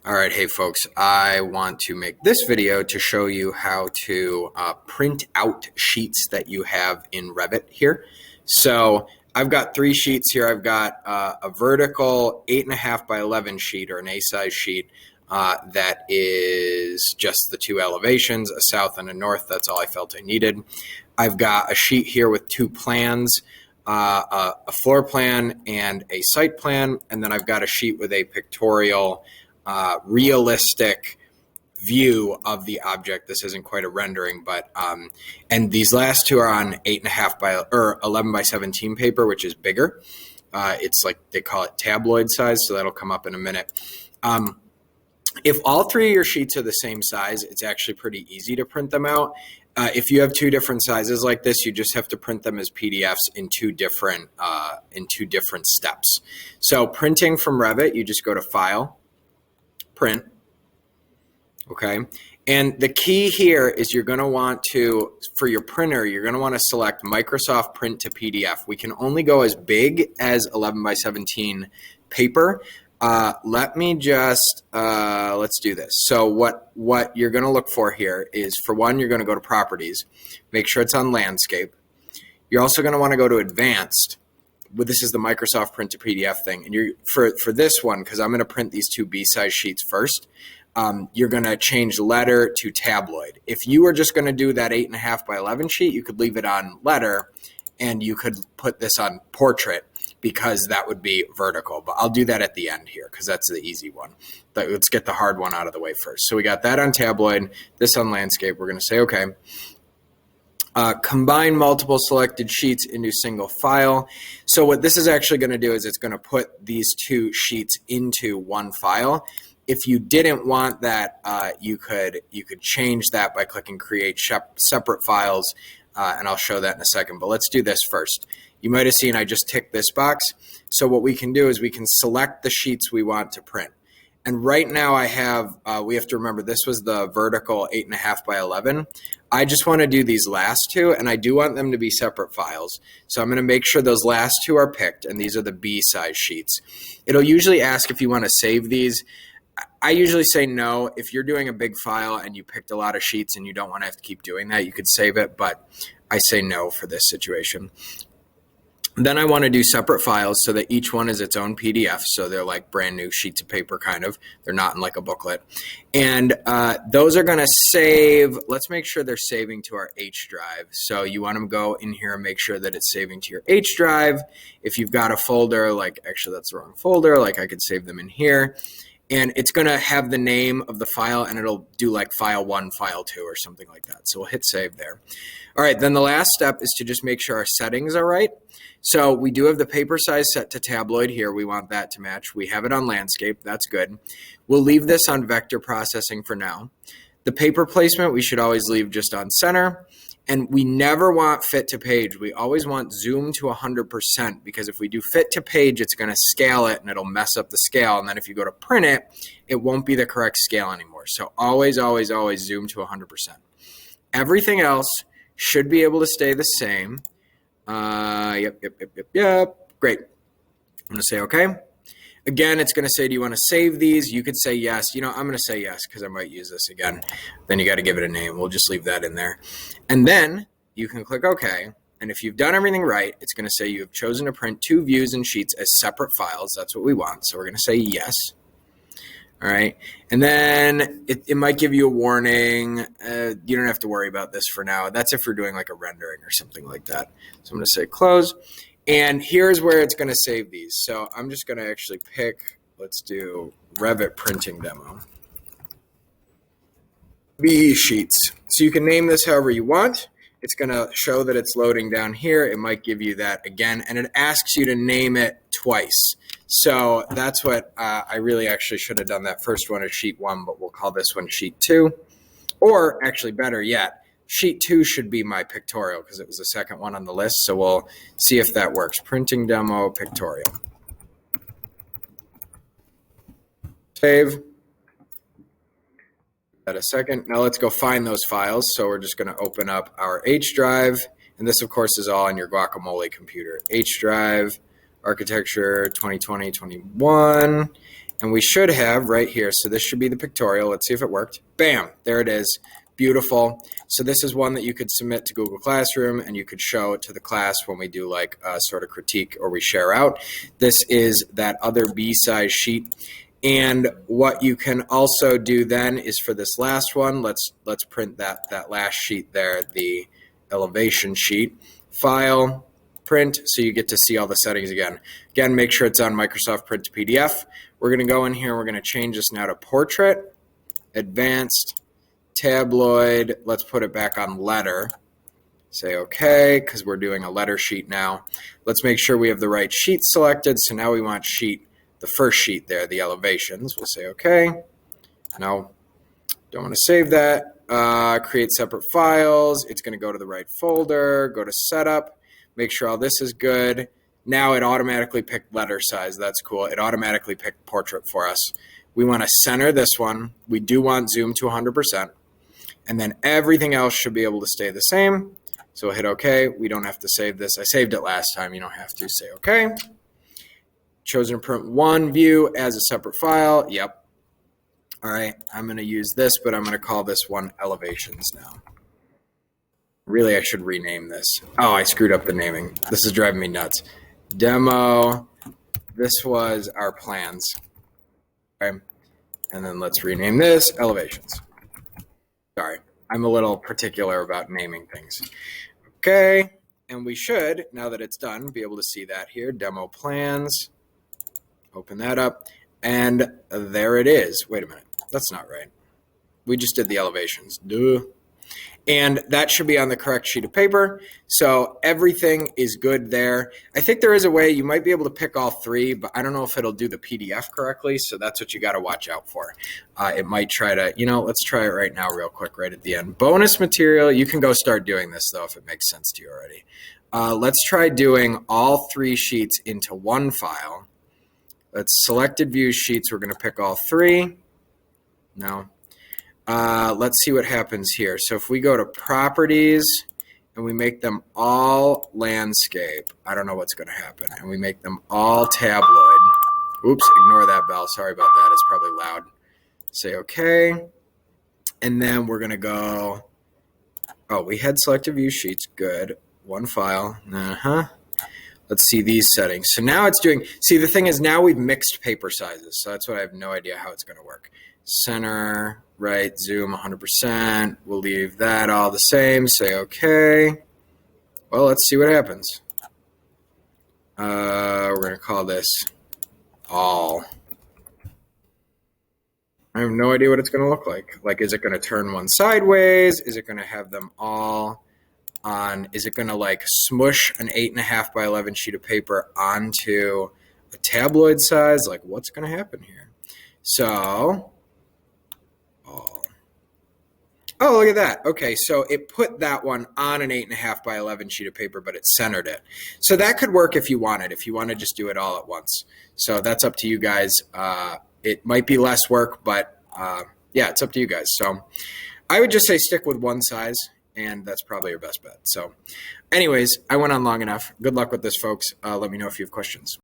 All right, hey folks, I want to make this video to show you how to print out sheets that you have in Revit here. So I've got three sheets here. I've got a vertical 8.5 by 11 sheet, or an A-size sheet, that is just the two elevations, a south and a north. That's all I felt I needed. I've got a sheet here with two plans, a floor plan and a site plan, and then I've got a sheet with a pictorial realistic view of the object. This isn't quite a rendering, but and these last two are on 8.5 by or 11 by 17 paper, which is bigger. It's like they call it tabloid size, so that'll come up in a minute. If all three of your sheets are the same size, it's actually pretty easy to print them out. If you have two different sizes like this, you just have to print them as PDFs in two different steps. So printing from Revit, you just go to File, Print. Okay. And the key here is you're going to want to, for your printer, you're going to want to select Microsoft Print to PDF. We can only go as big as 11 by 17 paper. Let me just, let's do this. So what you're going to look for here is, for one, you're going to go to Properties, make sure it's on Landscape. You're also going to want to go to Advanced. This is the Microsoft Print to PDF thing. And you're for this one, because I'm going to print these two B-size sheets first, you're going to change letter to tabloid. If you were just going to do that 8.5 by 11 sheet, you could leave it on letter, and you could put this on portrait, because that would be vertical. But I'll do that at the end here, because that's the easy one. But let's get the hard one out of the way first. So we got that on tabloid, this on landscape. We're going to say, okay. Combine multiple selected sheets into single file. So what this is actually going to do is it's going to put these two sheets into one file. If you didn't want that, you could change that by clicking Create Separate Files, and I'll show that in a second. But let's do this first. You might have seen I just ticked this box. So what we can do is we can select the sheets we want to print. And right now I have, we have to remember this was the vertical 8.5 by 11. I just want to do these last two, and I do want them to be separate files. So I'm going to make sure those last two are picked, and these are the B-size sheets. It'll usually ask if you want to save these. I usually say no. If you're doing a big file and you picked a lot of sheets and you don't want to have to keep doing that, you could save it, but I say no for this situation. Then I want to do separate files so that each one is its own PDF. So they're like brand new sheets of paper, kind of. They're not in like a booklet. And those are going to save. Let's make sure they're saving to our H drive. So you want to go in here and make sure that it's saving to your H drive. If you've got a folder, like, actually that's the wrong folder, like I could save them in here. And it's going to have the name of the file, and it'll do like file 1, file 2, or something like that. So we'll hit save there. All right, then the last step is to just make sure our settings are right. So we do have the paper size set to tabloid here. We want that to match. We have it on landscape. That's good. We'll leave this on vector processing for now. The paper placement we should always leave just on center. And we never want fit to page. We always want zoom to 100%, because if we do fit to page, it's going to scale it and it'll mess up the scale. And then if you go to print it, it won't be the correct scale anymore. So always, always, always zoom to 100%. Everything else should be able to stay the same. Yep. Great. I'm going to say okay. Again, it's going to say, do you want to save these? You could say yes. You know, I'm going to say yes because I might use this again. Then you got to give it a name. We'll just leave that in there. And then you can click OK. And if you've done everything right, it's going to say you have chosen to print two views and sheets as separate files. That's what we want. So we're going to say yes. All right. And then it might give you a warning. You don't have to worry about this for now. That's if you're doing like a rendering or something like that. So I'm going to say close. And here's where it's going to save these. So I'm just going to actually pick, let's do Revit printing demo. B sheets. So you can name this however you want. It's going to show that it's loading down here. It might give you that again, and it asks you to name it twice. So that's what I really actually should have done. That first one is sheet 1, but we'll call this one sheet 2. Or actually better yet, sheet 2 should be my pictorial because it was the second one on the list. So we'll see if that works. Printing demo pictorial. Save. That a second. Now let's go find those files. So we're just going to open up our H drive. And this, of course, is all on your Guacamole computer. H drive, architecture 2020-21. And we should have right here, so this should be the pictorial. Let's see if it worked. Bam, there it is. Beautiful. So this is one that you could submit to Google Classroom and you could show to the class when we do like a sort of critique or we share out. This is that other B-size sheet. And what you can also do then is for this last one, let's print that last sheet there, the elevation sheet. File, print, so you get to see all the settings again. Again, make sure it's on Microsoft Print to PDF. We're going to go in here, we're going to change this now to portrait, advanced, tabloid, let's put it back on letter. Say okay, because we're doing a letter sheet now. Let's make sure we have the right sheet selected. So now we want sheet, the first sheet there, the elevations. We'll say okay. No, don't want to save that. Create separate files. It's going to go to the right folder. Go to setup. Make sure all this is good. Now it automatically picked letter size. That's cool. It automatically picked portrait for us. We want to center this one. We do want zoom to 100%. And then everything else should be able to stay the same. So we'll hit OK. We don't have to save this. I saved it last time. You don't have to. Say OK. Chosen to print one view as a separate file. Yep. All right. I'm going to use this, but I'm going to call this one elevations now. Really, I should rename this. Oh, I screwed up the naming. This is driving me nuts. Demo. This was our plans. Okay. And then let's rename this elevations. Sorry, I'm a little particular about naming things. Okay, and we should, now that it's done, be able to see that here. Demo plans. Open that up. And there it is. Wait a minute. That's not right. We just did the elevations. Duh. And that should be on the correct sheet of paper. So everything is good there. I think there is a way you might be able to pick all three, but I don't know if it'll do the PDF correctly. So that's what you got to watch out for. It might try to, let's try it right now real quick right at the end. Bonus material. You can go start doing this though if it makes sense to you already. Let's try doing all three sheets into one file. Let's selected view sheets. We're going to pick all three. No. Let's see what happens here. So if we go to properties and we make them all landscape, I don't know what's going to happen. And we make them all tabloid. Oops, ignore that bell. Sorry about that. It's probably loud. Say okay. And then we're going to go, oh, we had selected view sheets. Good. One file. Let's see these settings. So now it's doing, see the thing is now we've mixed paper sizes. So that's what I have no idea how it's going to work. Center, right, zoom 100%. We'll leave that all the same. Say okay. Well, let's see what happens. We're going to call this all. I have no idea what it's going to look like. Like, is it going to turn one sideways? Is it going to have them all on? Is it going to like smush an 8.5 by 11 sheet of paper onto a tabloid size? Like, what's going to happen here? So, oh, look at that. Okay, so it put that one on an 8.5 by 11 sheet of paper, but it centered it. So that could work if you want to just do it all at once. So that's up to you guys. It might be less work, but yeah, it's up to you guys. So I would just say stick with one size, and that's probably your best bet. So anyways, I went on long enough. Good luck with this, folks. Let me know if you have questions.